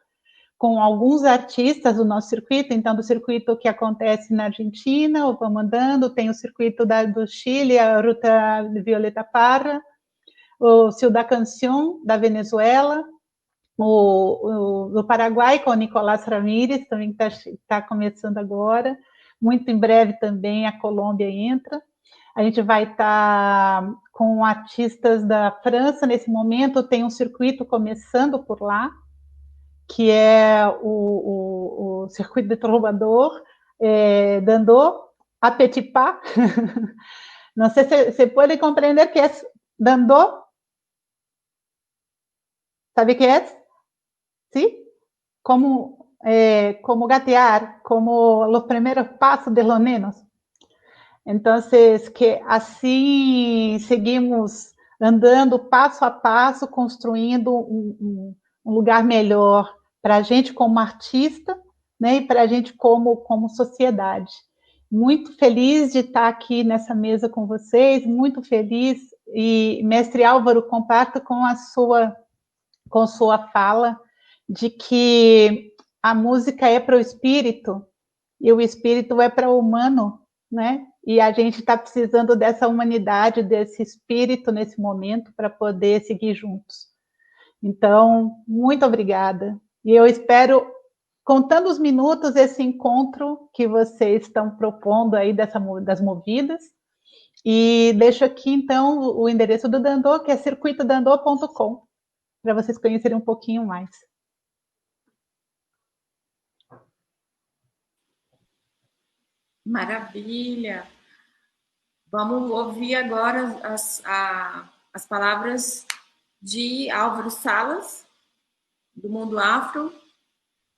com alguns artistas do nosso circuito, então do circuito que acontece na Argentina, o Vamos Andando, tem o circuito do Chile, a Ruta Violeta Parra, o Ciudad Canción, da Venezuela, do Paraguai, com o Nicolás Ramírez, também está começando agora, muito em breve também a Colômbia entra. A gente vai estar com artistas da França, nesse momento tem um circuito começando por lá, que é o circuito de Trovador, Dandô, a Petit Pas. Não sei se você pode compreender que é Dandô. ¿Sabe qué es? ¿Sí? Como gatear, como los primeros pasos de los nenos. Entonces, que assim seguimos andando passo a passo, construindo um lugar melhor para a gente como artista, né, e para a gente como sociedade. Muito feliz de estar aqui nessa mesa com vocês, muito feliz, e mestre Álvaro, comparto com sua fala de que a música é para o espírito e o espírito é para o humano, né? E a gente está precisando dessa humanidade, desse espírito nesse momento para poder seguir juntos. Então, muito obrigada. E eu espero, contando os minutos, esse encontro que vocês estão propondo aí das movidas. E deixo aqui, então, o endereço do Dandô, que é circuitodandô.com, para vocês conhecerem um pouquinho mais. Maravilha! Vamos ouvir agora as palavras de Álvaro Salas, do mundo afro.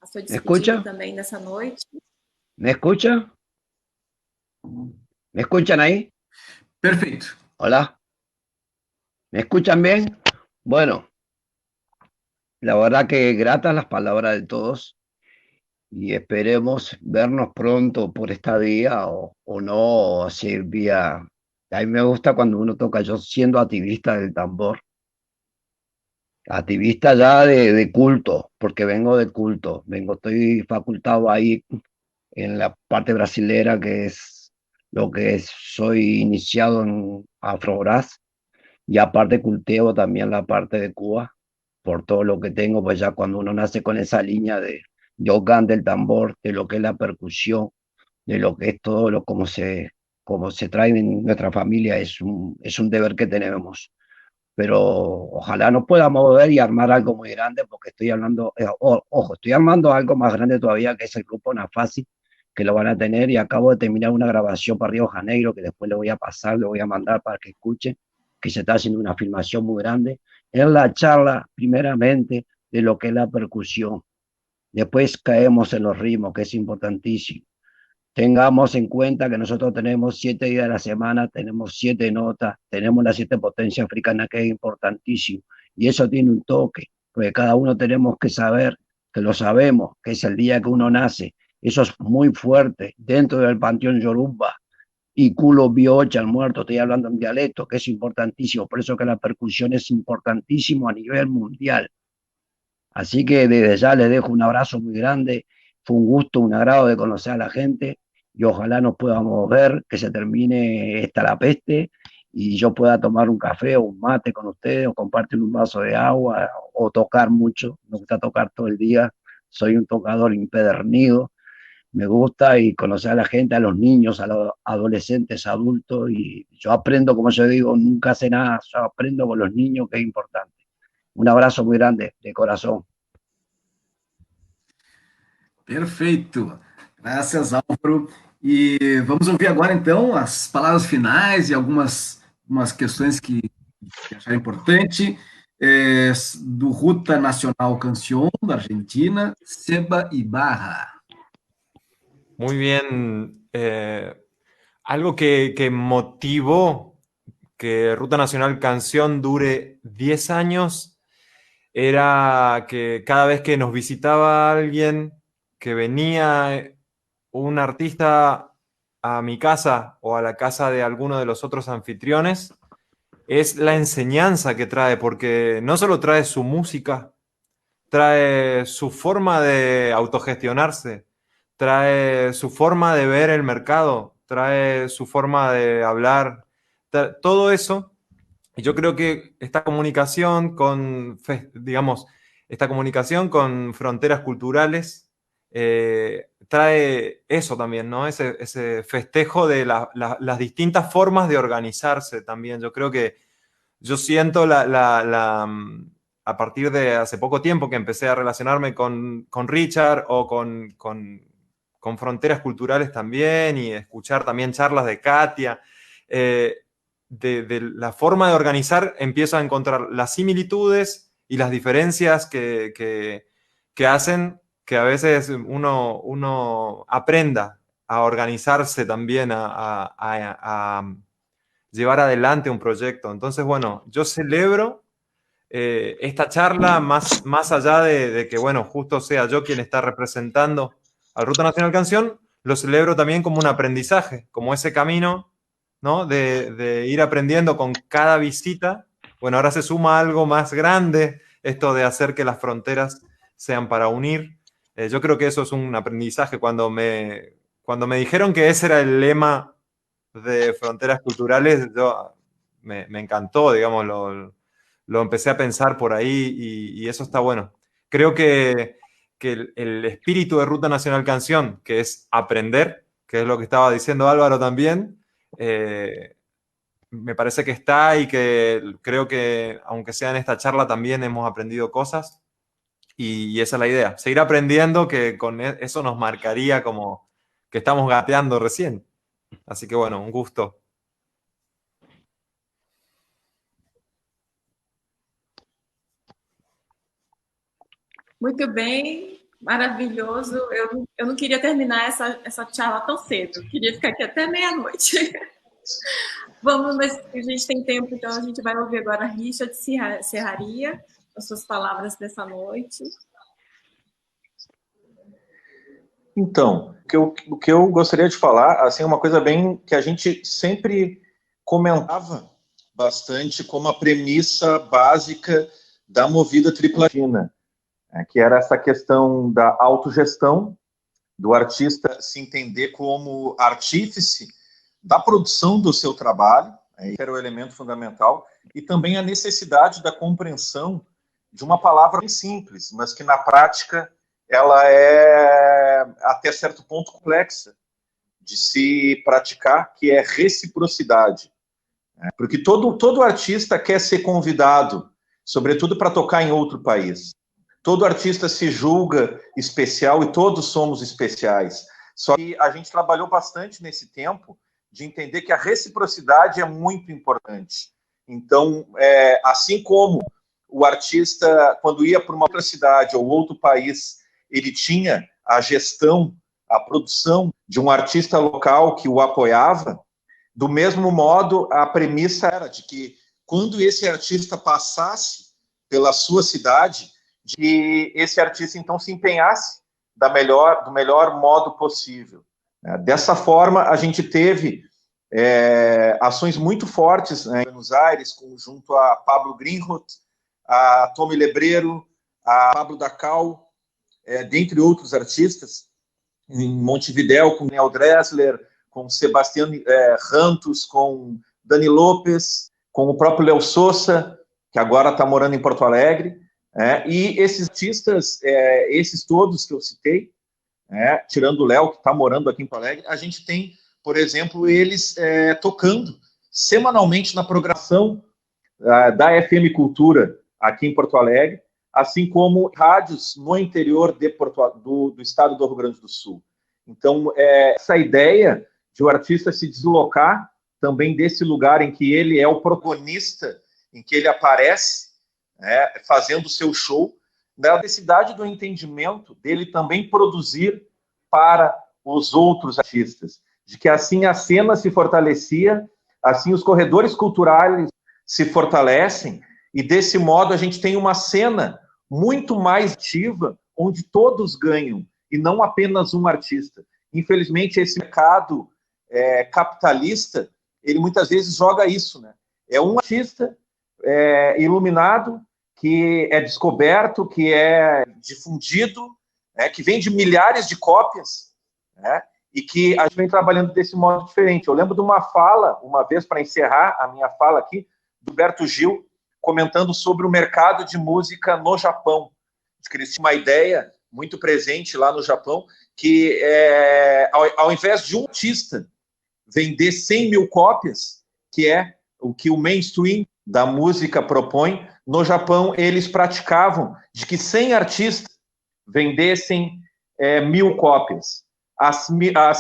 A sua ¿Me despedida escucha? também nessa noite. ¿Me escucha? ¿Me escuchan ahí? Perfeito. Hola. ¿Me escuchan bien? Bueno, la verdad que gratas las palabras de todos y esperemos vernos pronto por esta vía o no, o así vía. A mí me gusta cuando uno toca, yo siendo activista del tambor, activista ya de culto, porque vengo de culto, estoy facultado ahí en la parte brasilera, que es lo que es, soy iniciado en Afrobras, y aparte cultivo también la parte de Cuba, por todo lo que tengo, pues ya cuando uno nace con esa línea de yogan del tambor, de lo que es la percusión, de lo que es todo lo como se trae en nuestra familia, es un deber que tenemos. Pero ojalá nos podamos ver y armar algo muy grande, porque estoy hablando, ojo, estoy armando algo más grande todavía, que es el grupo Nafasi, que lo van a tener, y acabo de terminar una grabación para Río Janeiro, que después le voy a pasar, le voy a mandar para que escuche, que se está haciendo una filmación muy grande, en la charla, primeramente, de lo que es la percusión. Después caemos en los ritmos, que es importantísimo. Tengamos en cuenta que nosotros tenemos 7 días de la semana, tenemos 7 notas, tenemos las 7 potencias africanas, que es importantísimo. Y eso tiene un toque, porque cada uno tenemos que saber, que lo sabemos, que es el día que uno nace. Eso es muy fuerte dentro del panteón Yoruba. Y culo biocha, el muerto, estoy hablando en dialecto, que es importantísimo. Por eso que la percusión es importantísimo a nivel mundial. Así que desde ya les dejo un abrazo muy grande. Fue un gusto, un agrado de conocer a la gente, y ojalá nos podamos ver, que se termine esta la peste y yo pueda tomar un café o un mate con ustedes, o compartir un vaso de agua, o tocar mucho. Me gusta tocar todo el día. Soy un tocador impedernido. Me gusta y conocer a la gente, a los niños, a los adolescentes, adultos, y yo aprendo, como yo digo, nunca sé nada, yo aprendo con los niños, que es importante. Un abrazo muy grande, de corazón. Perfeito. Graças, Álvaro. E vamos ouvir agora, então, as palavras finais e algumas questões que acharam importante, do Ruta Nacional Canción, da Argentina, Seba Ibarra. Muy bien. Algo que motivó que Ruta Nacional Canción dure 10 años era que cada vez que nos visitaba alguien, que venía un artista a mi casa o a la casa de alguno de los otros anfitriones, es la enseñanza que trae, porque no solo trae su música, trae su forma de autogestionarse, trae su forma de ver el mercado, trae su forma de hablar, todo eso. Y yo creo que esta comunicación con, digamos, esta comunicación con fronteras culturales trae eso también, ¿no? Ese festejo de las distintas formas de organizarse también. Yo creo que yo siento a partir de hace poco tiempo que empecé a relacionarme con Richard o con fronteras culturales también, y escuchar también charlas de Katia, de la forma de organizar, empiezo a encontrar las similitudes y las diferencias que hacen que a veces uno aprenda a organizarse también, a llevar adelante un proyecto. Entonces, bueno, yo celebro esta charla más allá de que, bueno, justo sea yo quien está representando al Ruta Nacional Canción, lo celebro también como un aprendizaje, como ese camino, ¿no? De ir aprendiendo con cada visita. Bueno, ahora se suma algo más grande, esto de hacer que las fronteras sean para unir. Yo creo que eso es un aprendizaje. Cuando me dijeron que ese era el lema de fronteras culturales, me encantó, digamos, lo empecé a pensar por ahí, y eso está bueno. Creo que el espíritu de Ruta Nacional Canción, que es aprender, que es lo que estaba diciendo Álvaro también, me parece que está, y que creo que aunque sea en esta charla también hemos aprendido cosas, y esa es la idea, seguir aprendiendo, que con eso nos marcaría como que estamos gateando recién. Así que bueno, un gusto. Muito bem, maravilhoso. Eu não queria terminar essa charla tão cedo. Eu queria ficar aqui até meia-noite. Vamos, mas a gente tem tempo, então a gente vai ouvir agora a Richard Serraria, as suas palavras dessa noite. Então, o que eu gostaria de falar, assim, é uma coisa bem que a gente sempre comentava bastante como a premissa básica da Movida Triplatina, que era essa questão da autogestão, do artista se entender como artífice da produção do seu trabalho, esse era o elemento fundamental, e também a necessidade da compreensão de uma palavra bem simples, mas que na prática ela é até certo ponto complexa de se praticar, que é reciprocidade. Porque todo artista quer ser convidado, sobretudo para tocar em outro país. Todo artista se julga especial e todos somos especiais. Só que a gente trabalhou bastante nesse tempo de entender que a reciprocidade é muito importante. Então, assim como o artista, quando ia para uma outra cidade ou outro país, ele tinha a gestão, a produção de um artista local que o apoiava, do mesmo modo, a premissa era de que quando esse artista passasse pela sua cidade, de que esse artista, então, se empenhasse do melhor modo possível. Dessa forma, a gente teve ações muito fortes, em Buenos Aires, junto a Pablo Greenroth, a Tommy Lebreiro, a Pablo Dacal, dentre outros artistas, em Montevidéu, com Nel Dressler, com Sebastião Rantos, com Dani Lopes, com o próprio Léo Sousa, que agora está morando em Porto Alegre, e esses artistas, esses todos que eu citei, tirando o Léo, que está morando aqui em Porto Alegre, a gente tem, por exemplo, eles tocando semanalmente na programação da FM Cultura aqui em Porto Alegre, assim como rádios no interior do estado do Rio Grande do Sul. Então, essa ideia de o artista se deslocar também desse lugar em que ele é o protagonista, em que ele aparece, fazendo o seu show, da necessidade do entendimento dele também produzir para os outros artistas, de que assim a cena se fortalecia, assim os corredores culturais se fortalecem, e desse modo a gente tem uma cena muito mais ativa, onde todos ganham, e não apenas um artista. Infelizmente, esse mercado capitalista, ele muitas vezes joga isso, né? É um artista iluminado, que é descoberto, que é difundido, que vende milhares de cópias, e que a gente vem trabalhando desse modo diferente. Eu lembro de uma fala, uma vez, para encerrar a minha fala aqui, do Berto Gil, comentando sobre o mercado de música no Japão. Que eles tinham uma ideia muito presente lá no Japão, que ao invés de um artista vender 100 mil cópias, que é o que o mainstream da música propõe, no Japão eles praticavam de que 100 artistas vendessem 1.000 cópias. As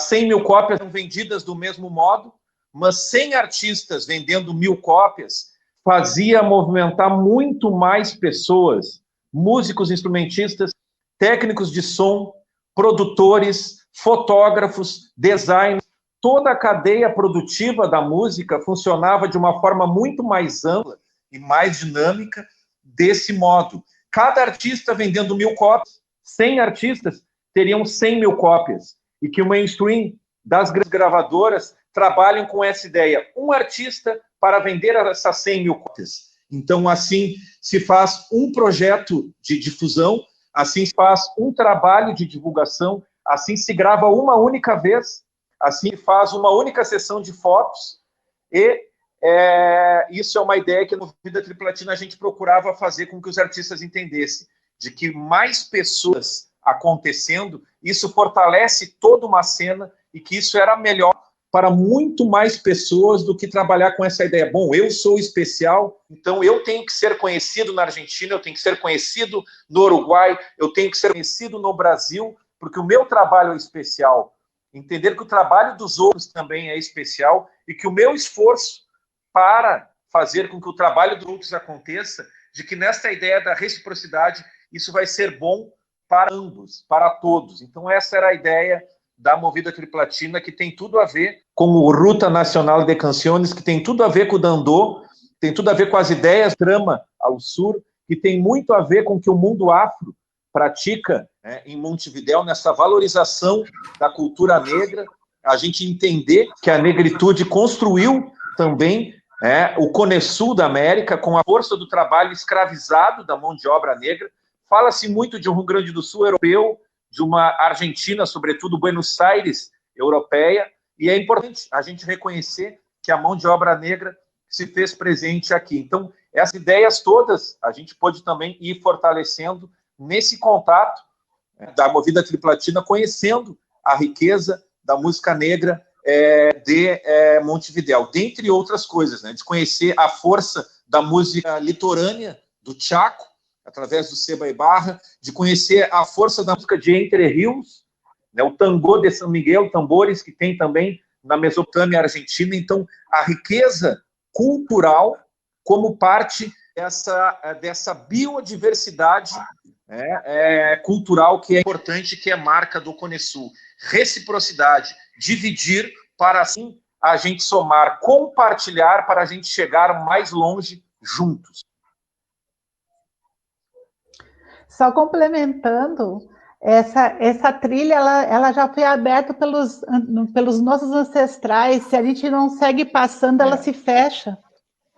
100 mil cópias são vendidas do mesmo modo, mas 100 artistas vendendo 1.000 cópias fazia movimentar muito mais pessoas, músicos, instrumentistas, técnicos de som, produtores, fotógrafos, designers. Toda a cadeia produtiva da música funcionava de uma forma muito mais ampla e mais dinâmica desse modo. Cada artista vendendo 1.000 cópias, 100 artistas teriam 100 mil cópias. E que o mainstream das gravadoras trabalham com essa ideia. Um artista para vender essas 100 mil cópias. Então, assim se faz um projeto de difusão, assim se faz um trabalho de divulgação, assim se grava uma única vez, assim faz uma única sessão de fotos, e isso é uma ideia que no Vida Triplatina a gente procurava fazer com que os artistas entendessem, de que mais pessoas acontecendo, isso fortalece toda uma cena, e que isso era melhor para muito mais pessoas do que trabalhar com essa ideia. Bom, eu sou especial, então eu tenho que ser conhecido na Argentina, eu tenho que ser conhecido no Uruguai, eu tenho que ser conhecido no Brasil, porque o meu trabalho é especial. Entender que o trabalho dos outros também é especial, e que o meu esforço para fazer com que o trabalho dos outros aconteça, de que nesta ideia da reciprocidade, isso vai ser bom para ambos, para todos. Então essa era a ideia da Movida Triplatina, que tem tudo a ver com o Ruta Nacional de Canciones, que tem tudo a ver com o Dandô, tem tudo a ver com as ideias Trama ao Sur, que tem muito a ver com o que o mundo afro pratica, né, em Montevidéu, nessa valorização da cultura negra, a gente entender que a negritude construiu também o Cone Sul da América, com a força do trabalho escravizado da mão de obra negra. Fala-se muito de um Rio Grande do Sul europeu, de uma Argentina, sobretudo Buenos Aires, europeia, e é importante a gente reconhecer que a mão de obra negra se fez presente aqui. Então, essas ideias todas a gente pode também ir fortalecendo nesse contato da Movida Triplatina, conhecendo a riqueza da música negra de Montevidéu, dentre outras coisas, né? De conhecer a força da música litorânea do Chaco, através do Seba Ibarra, de conhecer a força da música de Entre Rios, né? O Tangô de São Miguel, tambores que tem também na Mesopotâmia Argentina. Então, a riqueza cultural como parte dessa biodiversidade cultural que é importante, que é marca do Cone Sul. Reciprocidade, dividir para assim a gente somar, compartilhar para a gente chegar mais longe juntos. Só complementando, essa trilha ela já foi aberta pelos nossos ancestrais. Se a gente não segue passando, ela se fecha,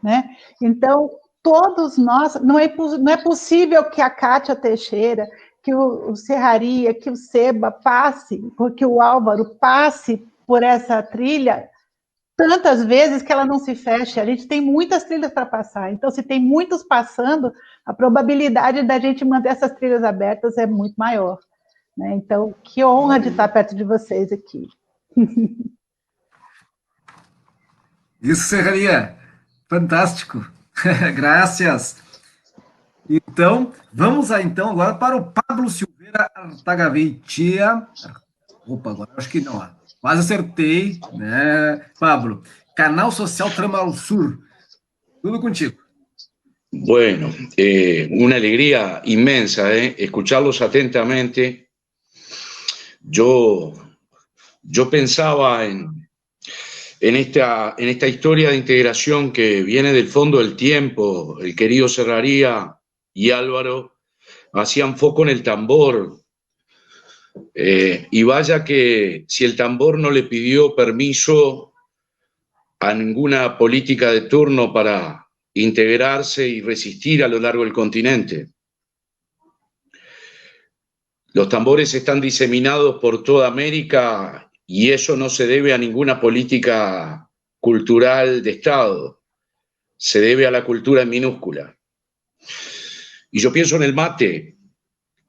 né? Então, todos nós, não é possível que a Kátia Teixeira, que o Serraria, que o Seba passe, porque o Álvaro passe por essa trilha tantas vezes que ela não se feche. A gente tem muitas trilhas para passar, então se tem muitos passando, a probabilidade da gente manter essas trilhas abertas é muito maior, né? Então, que honra de estar perto de vocês aqui. Isso, Serraria. Fantástico. Graças. Então, vamos então agora para o Pablo Silveira Artagaveitia. Opa, agora acho que não. Quase acertei, né, Pablo? Canal Social Trama ao Sur. Tudo contigo. Bueno, una alegría inmensa, escucharlos atentamente. Yo pensaba en esta historia de integración que viene del fondo del tiempo. El querido Serraría y Álvaro hacían foco en el tambor. Y vaya que si el tambor no le pidió permiso a ninguna política de turno para integrarse y resistir a lo largo del continente. Los tambores están diseminados por toda América y eso no se debe a ninguna política cultural de Estado, se debe a la cultura en minúscula. Y yo pienso en el mate,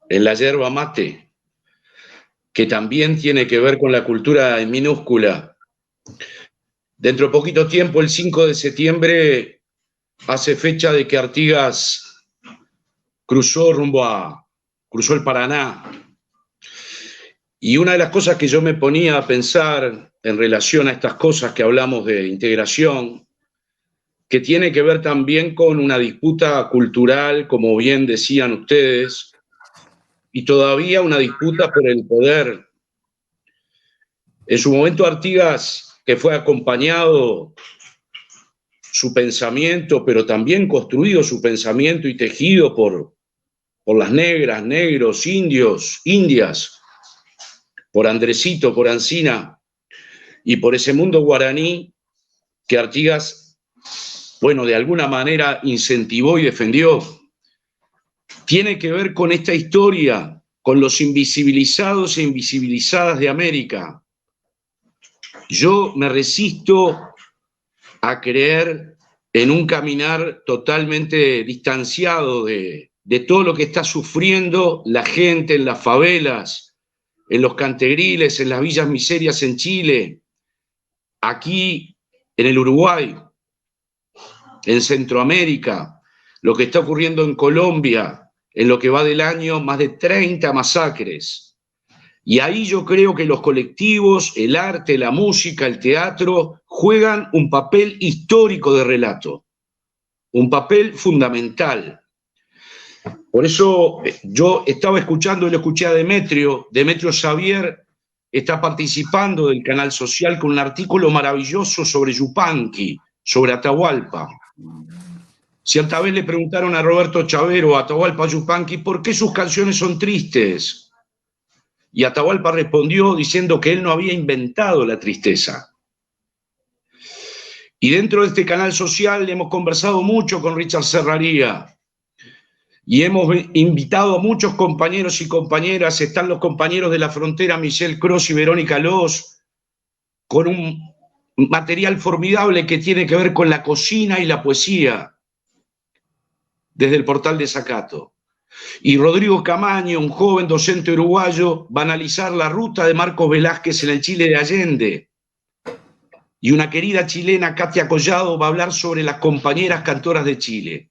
en la yerba mate, que también tiene que ver con la cultura en minúscula. Dentro de poquito tiempo, el 5 de septiembre, hace fecha de que Artigas cruzó el Paraná. Y una de las cosas que yo me ponía a pensar en relación a estas cosas que hablamos de integración, que tiene que ver también con una disputa cultural, como bien decían ustedes, y todavía una disputa por el poder. En su momento Artigas, que fue acompañado su pensamiento, pero también construido su pensamiento y tejido por las negras, negros, indios, indias, por Andresito, por Ancina y por ese mundo guaraní que Artigas, bueno, de alguna manera incentivó y defendió. Tiene que ver con esta historia, con los invisibilizados e invisibilizadas de América. Yo me resisto a creer en un caminar totalmente distanciado de todo lo que está sufriendo la gente en las favelas, en los cantegriles, en las villas miserias en Chile, aquí en el Uruguay, en Centroamérica, lo que está ocurriendo en Colombia, en lo que va del año, más de 30 masacres. Y ahí yo creo que los colectivos, el arte, la música, el teatro, juegan un papel histórico de relato, un papel fundamental. Por eso yo estaba escuchando y lo escuché a Demetrio Xavier está participando del canal social con un artículo maravilloso sobre Yupanqui, sobre Atahualpa. Cierta vez le preguntaron a Roberto Chavero, a Atahualpa Yupanqui, ¿por qué sus canciones son tristes? Y Atahualpa respondió diciendo que él no había inventado la tristeza. Y dentro de este canal social hemos conversado mucho con Richard Serraría y hemos invitado a muchos compañeros y compañeras. Están los compañeros de la frontera, Michelle Cross y Verónica Loz, con un material formidable que tiene que ver con la cocina y la poesía desde el portal de Zacato. Y Rodrigo Camaño, un joven docente uruguayo, va a analizar la ruta de Marcos Velázquez en el Chile de Allende. Y una querida chilena, Katia Collado, va a hablar sobre las compañeras cantoras de Chile.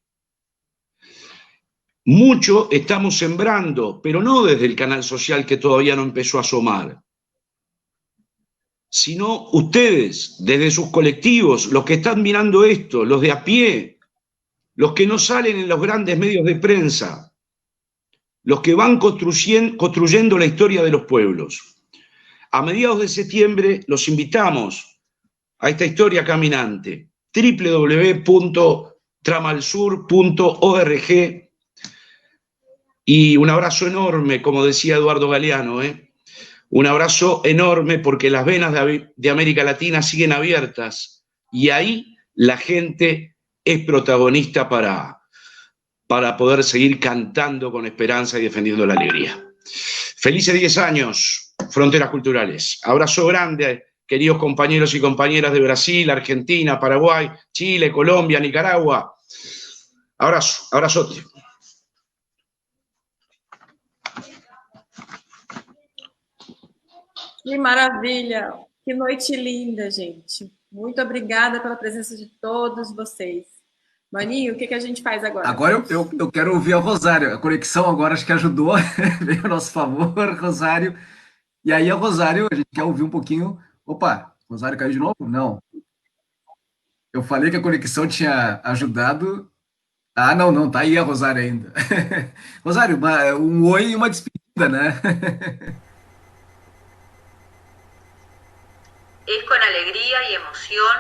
Mucho estamos sembrando, pero no desde el canal social que todavía no empezó a asomar, sino ustedes, desde sus colectivos, los que están mirando esto, los de a pie, los que no salen en los grandes medios de prensa, los que van construyendo la historia de los pueblos. A mediados de septiembre los invitamos a esta historia caminante, www.tramalsur.org, y un abrazo enorme, como decía Eduardo Galeano, un abrazo enorme porque las venas de América Latina siguen abiertas y ahí la gente es protagonista para poder seguir cantando con esperanza y defendiendo la alegría. Felices 10 años, Fronteras Culturales. Abrazo grande, queridos compañeros y compañeras de Brasil, Argentina, Paraguay, Chile, Colombia, Nicaragua. Abrazo, abrazote. Que maravilha! Que noite linda, gente. Muito obrigada pela presença de todos vocês. Maninho, o que a gente faz agora? Agora eu quero ouvir a Rosário. A conexão agora acho que ajudou, veio a nosso favor, Rosário. E aí a Rosário, a gente quer ouvir um pouquinho. Opa, Rosário caiu de novo? Não. Eu falei que a conexão tinha ajudado. Ah, não, tá aí a Rosário ainda. Rosário, um oi e uma despedida, né? Es con alegría y emoción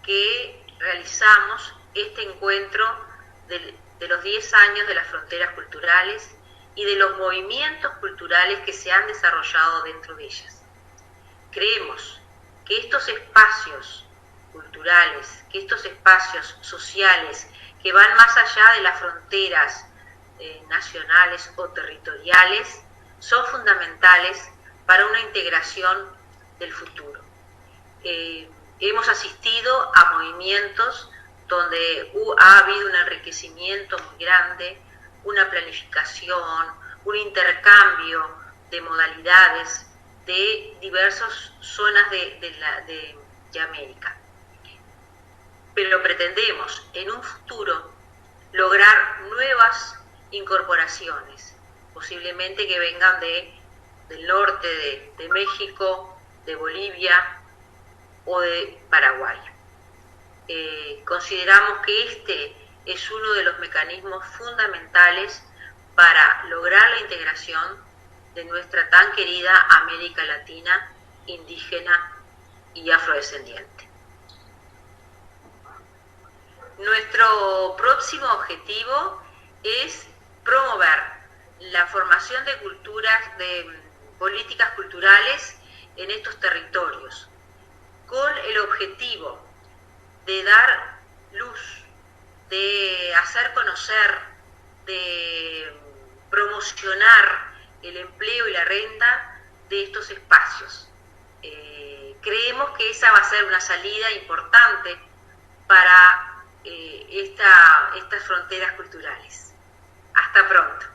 que realizamos este encuentro de los 10 años de las fronteras culturales y de los movimientos culturales que se han desarrollado dentro de ellas. Creemos que estos espacios culturales, que estos espacios sociales que van más allá de las fronteras nacionales o territoriales son fundamentales para una integración del futuro. Hemos asistido a movimientos donde ha habido un enriquecimiento muy grande, una planificación, un intercambio de modalidades de diversas zonas de América. Pero pretendemos en un futuro lograr nuevas incorporaciones, posiblemente que vengan del norte de México, de Bolivia o de Paraguay. Consideramos que este es uno de los mecanismos fundamentales para lograr la integración de nuestra tan querida América Latina, indígena y afrodescendiente. Nuestro próximo objetivo es promover la formación de políticas culturales en estos territorios, con el objetivo de dar luz, de hacer conocer, de promocionar el empleo y la renta de estos espacios. Creemos que esa va a ser una salida importante para estas fronteras culturales. Hasta pronto.